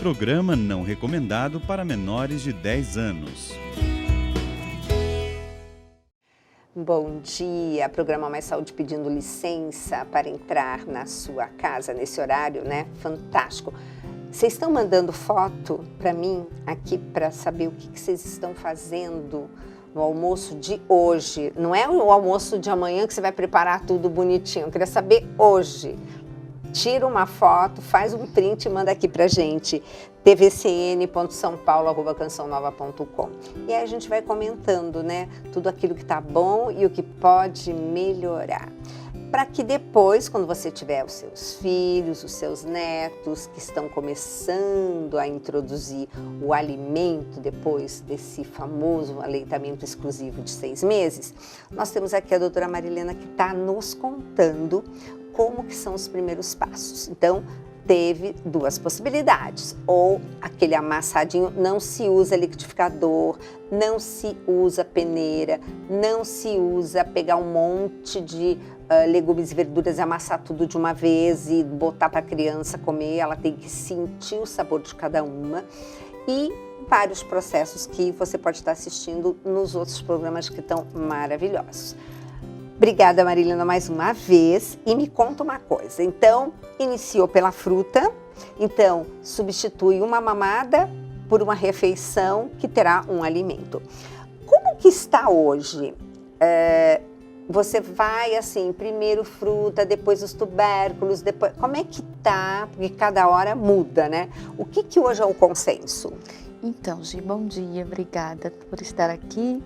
Programa não recomendado para menores de 10 anos. Bom dia, programa Mais Saúde pedindo licença para entrar na sua casa nesse horário, né? Fantástico. Vocês estão mandando foto para mim aqui para saber o que vocês estão fazendo no almoço de hoje. Não é o almoço de amanhã que você vai preparar tudo bonitinho, eu queria saber hoje. Tira uma foto, faz um print e manda aqui pra gente, tvcn.saopaulo@cançãonova.com. E aí a gente vai comentando, né, tudo aquilo que tá bom e o que pode melhorar. Para que depois, quando você tiver os seus filhos, os seus netos, que estão começando a introduzir o alimento depois desse famoso aleitamento exclusivo de 6 meses, nós temos aqui a doutora Marilena que está nos contando como que são os primeiros passos. Então, teve duas possibilidades, ou aquele amassadinho, não se usa liquidificador, não se usa peneira, não se usa pegar um monte de legumes e verduras e amassar tudo de uma vez e botar para a criança comer, ela tem que sentir o sabor de cada uma, e vários processos que você pode estar assistindo nos outros programas que estão maravilhosos. Obrigada, Marilena, mais uma vez. E me conta uma coisa. Então, iniciou pela fruta. Então, substitui uma mamada por uma refeição que terá um alimento. Como que está hoje? Você vai, assim, primeiro fruta, depois os tubérculos, depois... Como é que tá? Porque cada hora muda, né? O que hoje é o consenso? Então, Gi, bom dia. Obrigada por estar aqui.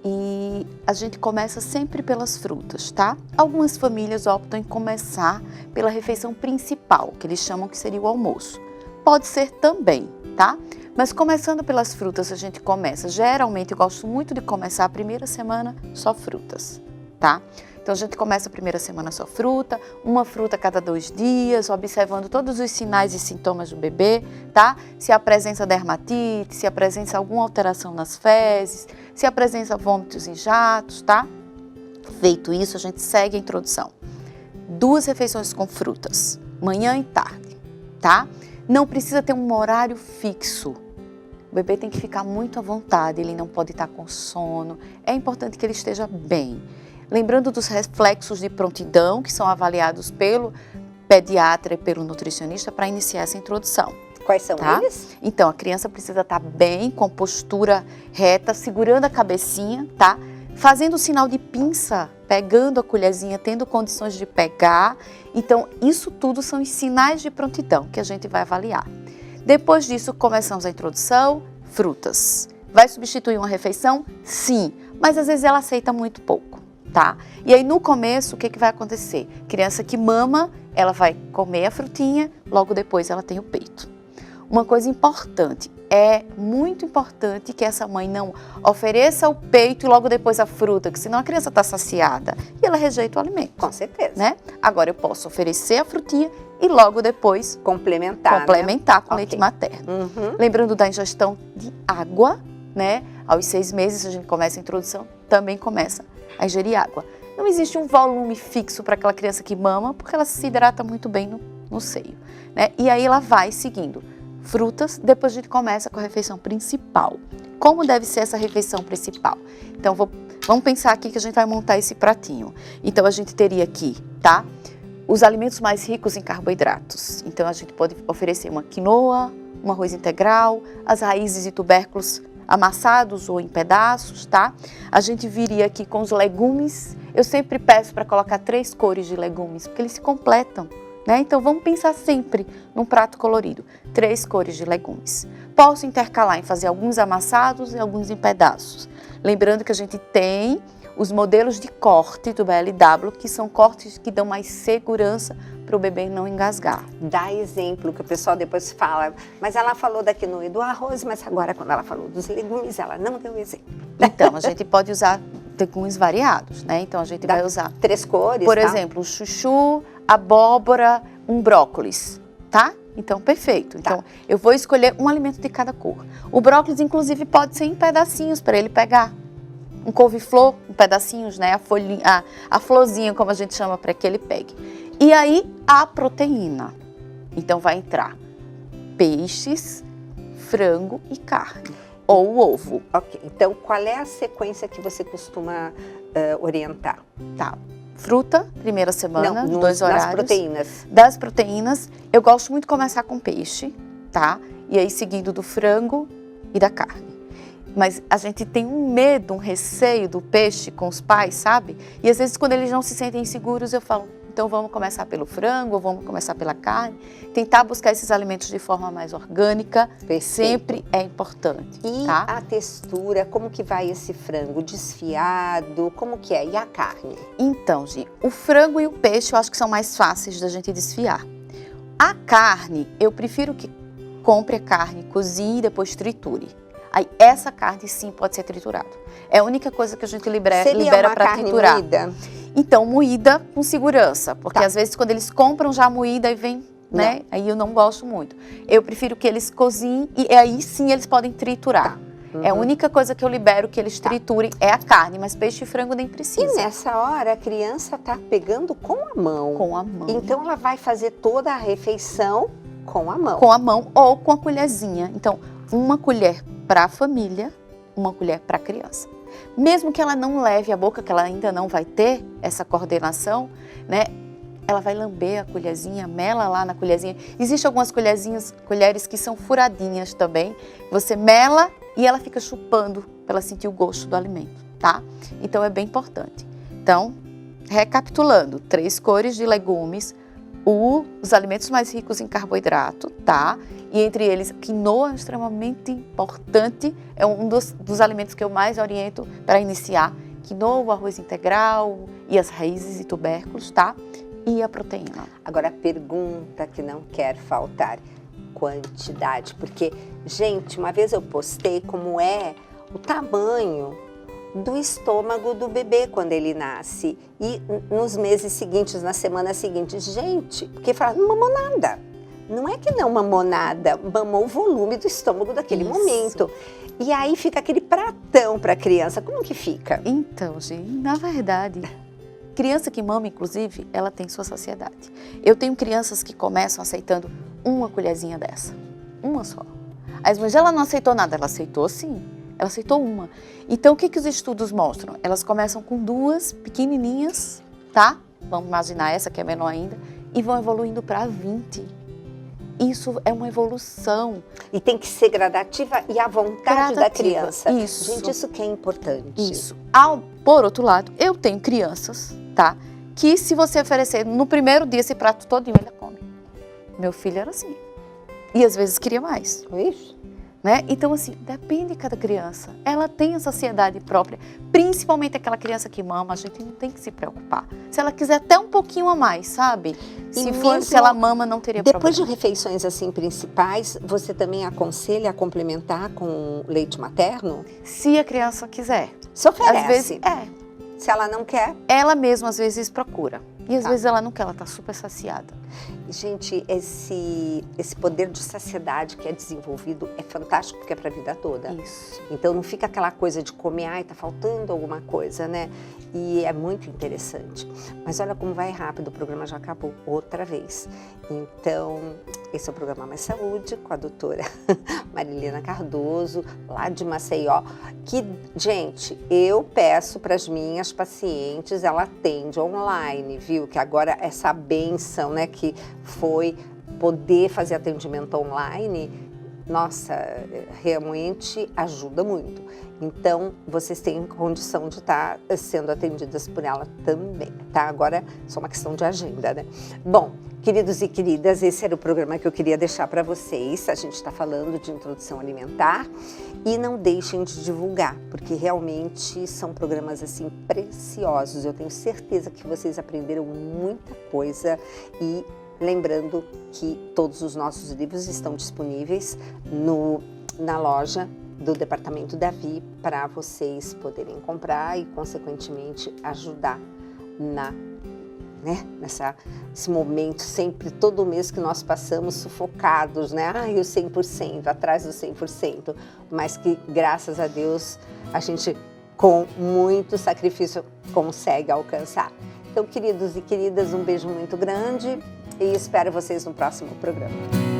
E a gente começa sempre pelas frutas, tá? Algumas famílias optam em começar pela refeição principal, que eles chamam que seria o almoço. Pode ser também, tá? Mas começando pelas frutas, a gente começa. Geralmente, eu gosto muito de começar a primeira semana só frutas, tá? Então, a gente começa a primeira semana só fruta, uma fruta a cada 2 dias, observando todos os sinais e sintomas do bebê, tá? Se apresenta dermatite, se apresenta alguma alteração nas fezes, se apresenta vômitos e jatos, tá? Feito isso, a gente segue a introdução. 2 refeições com frutas, manhã e tarde, tá? Não precisa ter um horário fixo. O bebê tem que ficar muito à vontade, ele não pode estar com sono. É importante que ele esteja bem. Lembrando dos reflexos de prontidão, que são avaliados pelo pediatra e pelo nutricionista para iniciar essa introdução. Quais são eles? Então, a criança precisa estar bem, com postura reta, segurando a cabecinha, tá? Fazendo o sinal de pinça, pegando a colherzinha, tendo condições de pegar. Então, isso tudo são os sinais de prontidão que a gente vai avaliar. Depois disso, começamos a introdução, frutas. Vai substituir uma refeição? Sim, mas às vezes ela aceita muito pouco. Tá? E aí no começo o que vai acontecer? Criança que mama, ela vai comer a frutinha, logo depois ela tem o peito. Uma coisa importante, é muito importante que essa mãe não ofereça o peito e logo depois a fruta, que senão a criança está saciada e ela rejeita o alimento. Com certeza. Né? Agora eu posso oferecer a frutinha e logo depois complementar com leite materno. Lembrando da ingestão de água, né? Aos 6 meses a gente começa a introdução, também começa a ingerir água. Não existe um volume fixo para aquela criança que mama, porque ela se hidrata muito bem no seio, né? E aí ela vai seguindo frutas, depois a gente começa com a refeição principal. Como deve ser essa refeição principal? Então, vamos pensar aqui que a gente vai montar esse pratinho. Então, a gente teria aqui, tá? Os alimentos mais ricos em carboidratos. Então, a gente pode oferecer uma quinoa, um arroz integral, as raízes e tubérculos amassados ou em pedaços, tá? A gente viria aqui com os legumes. Eu sempre peço para colocar 3 cores de legumes, porque eles se completam, né? Então, vamos pensar sempre num prato colorido. 3 cores de legumes. Posso intercalar em fazer alguns amassados e alguns em pedaços. Lembrando que a gente tem os modelos de corte do BLW, que são cortes que dão mais segurança para o bebê não engasgar. Dá exemplo, que o pessoal depois fala, mas ela falou da quinoa e do arroz, mas agora quando ela falou dos legumes, ela não deu exemplo. Então, a gente pode usar legumes variados, né? Então, a gente vai usar 3 cores, por exemplo, um chuchu, abóbora, um brócolis, tá? Então, perfeito. Então, eu vou escolher um alimento de cada cor. O brócolis, inclusive, pode ser em pedacinhos para ele pegar. Um couve-flor, em pedacinhos, né? A florzinha, como a gente chama, para que ele pegue. E aí, a proteína. Então, vai entrar peixes, frango e carne, ou ovo. Ok, então qual é a sequência que você costuma orientar? Tá. Fruta, primeira semana, Não, 2 horários. das proteínas. Das proteínas, eu gosto muito de começar com peixe, tá? E aí seguindo do frango e da carne. Mas a gente tem um medo, um receio do peixe com os pais, sabe? E às vezes quando eles não se sentem seguros, eu falo, então vamos começar pelo frango, ou vamos começar pela carne. Tentar buscar esses alimentos de forma mais orgânica, Perfeito. sempre é importante, E tá? a textura, como que vai esse frango? Desfiado, como que é? E a carne? Então, Gi, o frango e o peixe eu acho que são mais fáceis da gente desfiar. A carne, eu prefiro que compre a carne, cozinhe e depois triture. Aí essa carne sim pode ser triturada. É a única coisa que a gente libera Seria uma para carne triturar. moída? Então, moída com segurança, porque Tá. às vezes quando eles compram já moída e vem, né? Aí eu não gosto muito. Eu prefiro que eles cozinhem e aí sim eles podem triturar. É a única coisa que eu libero que eles triturem é a carne, mas peixe e frango nem E precisa. nessa hora a criança tá pegando com a mão. Com a mão. Então ela vai fazer toda a refeição com a mão. Com a mão ou com a colherzinha. Então, uma colher para a família, uma colher para a criança. Mesmo que ela não leve a boca, que ela ainda não vai ter essa coordenação, né? Ela vai lamber a colherzinha, mela lá na colherzinha. Existem algumas colheres que são furadinhas também. Você mela e ela fica chupando para ela sentir o gosto do alimento, tá? Então é bem importante. Então, recapitulando, 3 cores de legumes, os alimentos mais ricos em carboidrato, tá? E entre eles, quinoa é extremamente importante, é um dos alimentos que eu mais oriento para iniciar. Quinoa, o arroz integral e as raízes e tubérculos, tá? E a proteína. Agora a pergunta que não quer faltar, quantidade. Porque, gente, uma vez eu postei como é o tamanho do estômago do bebê quando ele nasce. E nos meses seguintes, nas semanas seguintes, gente, porque fala, não mamou nada. Não é que não mamou nada, mamou o volume do estômago daquele Isso. momento. E aí fica aquele pratão para a criança. Como que fica? Então, gente, na verdade, criança que mama, inclusive, ela tem sua saciedade. Eu tenho crianças que começam aceitando uma colherzinha dessa, uma só. Mas ela não aceitou nada, ela aceitou sim, ela aceitou uma. Então, o que os estudos mostram? Elas começam com 2 pequenininhas, tá? Vamos imaginar essa que é menor ainda, e vão evoluindo para 20. Isso é uma evolução. E tem que ser gradativa e à vontade da Gradativa, criança. isso. Gente, isso que é importante. Isso. Por outro lado, eu tenho crianças, tá? Que se você oferecer no primeiro dia esse prato todinho, ele come. Meu filho era assim. E às vezes queria mais, Isso. né? Então, assim, depende de cada criança. Ela tem a saciedade própria. Principalmente aquela criança que mama, a gente não tem que se preocupar. Se ela quiser até um pouquinho a mais, sabe? Se ela mama, não teria Depois de problema. refeições assim principais, você também aconselha a complementar com leite materno? Se a criança quiser. Se oferece. Às vezes, Se ela não quer, ela mesma às vezes procura. E às Tá. vezes ela não quer, ela tá super saciada. gente, esse poder de saciedade que é desenvolvido é fantástico porque é para a vida toda. Isso. Então não fica aquela coisa de comer, ai, tá faltando alguma coisa, né? E é muito interessante. Mas olha como vai rápido, o programa já acabou outra vez. Então, esse é o programa Mais Saúde com a doutora Marilena Cardoso, lá de Maceió. Que, gente, eu peço para as minhas pacientes, ela atende online, viu? Que agora essa benção, né, que foi poder fazer atendimento online, nossa, realmente ajuda muito. Então, vocês têm condição de estar sendo atendidas por ela também, tá? Agora, só uma questão de agenda, né? Bom, queridos e queridas, esse era o programa que eu queria deixar para vocês. A gente está falando de introdução alimentar e não deixem de divulgar, porque realmente são programas, assim, preciosos. Eu tenho certeza que vocês aprenderam muita coisa e lembrando que todos os nossos livros estão disponíveis na loja do Departamento Davi para vocês poderem comprar e, consequentemente, ajudar nesse momento sempre, todo mês que nós passamos sufocados, né? Ai, o 100%, atrás do 100%, mas que, graças a Deus, a gente, com muito sacrifício, consegue alcançar. Então, queridos e queridas, um beijo muito grande e espero vocês no próximo programa.